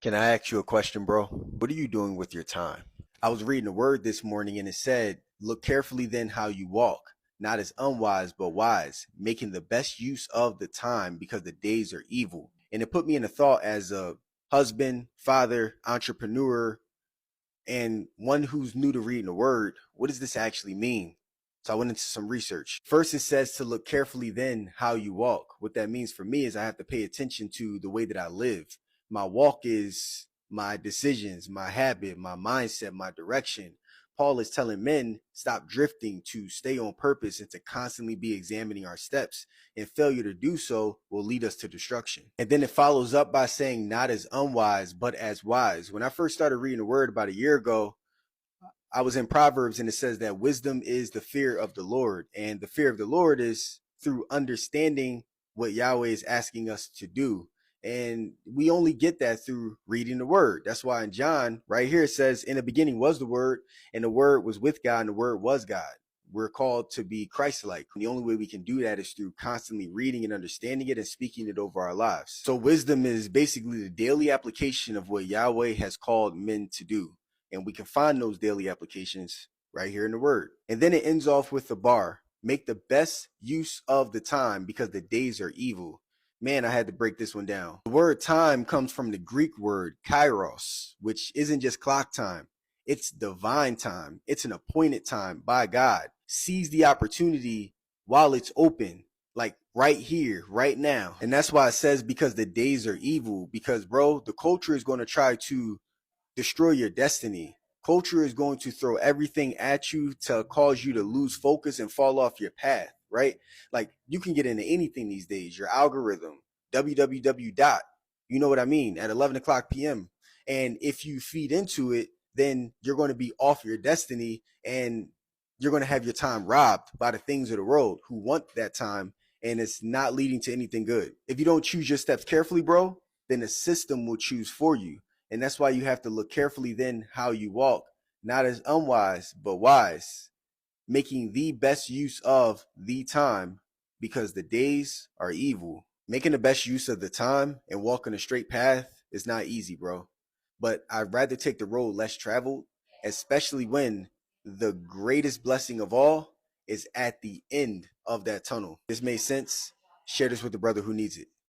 Can I ask you a question, bro? What are you doing with your time? I was reading the word this morning and it said, look carefully then how you walk, not as unwise, but wise, making the best use of the time because the days are evil. And it put me in a thought as a husband, father, entrepreneur, and one who's new to reading the word. What does this actually mean? So I went into some research. First, it says to look carefully then how you walk. What that means for me is I have to pay attention to the way that I live. My walk is my decisions, my habit, my mindset, my direction. Paul is telling men stop drifting, to stay on purpose, and to constantly be examining our steps. And failure to do so will lead us to destruction. And then it follows up by saying not as unwise, but as wise. When I first started reading the word about a year ago, I was in Proverbs and it says that wisdom is the fear of the Lord. And the fear of the Lord is through understanding what Yahweh is asking us to do. And we only get that through reading the word. That's why in John, right here, it says, in the beginning was the word, and the word was with God, and the word was God. We're called to be Christ-like. The only way we can do that is through constantly reading and understanding it and speaking it over our lives. So wisdom is basically the daily application of what Yahweh has called men to do. And we can find those daily applications right here in the word. And then it ends off with the bar. Make the best use of the time because the days are evil. Man, I had to break this one down. The word time comes from the Greek word kairos, which isn't just clock time. It's divine time. It's an appointed time by God. Seize the opportunity while it's open, like right here, right now. And that's why it says because the days are evil, because bro, the culture is going to try to destroy your destiny. Culture is going to throw everything at you to cause you to lose focus and fall off your path, right? Like you can get into anything these days, your algorithm, www dot, you know what I mean, at 11 o'clock p.m. And if you feed into it, then you're going to be off your destiny and you're going to have your time robbed by the things of the world who want that time, and it's not leading to anything good. If you don't choose your steps carefully, bro, then the system will choose for you. And that's why you have to look carefully then how you walk, not as unwise, but wise, making the best use of the time because the days are evil. Making the best use of the time and walking a straight path is not easy, bro. But I'd rather take the road less traveled, especially when the greatest blessing of all is at the end of that tunnel. This made sense. Share this with the brother who needs it.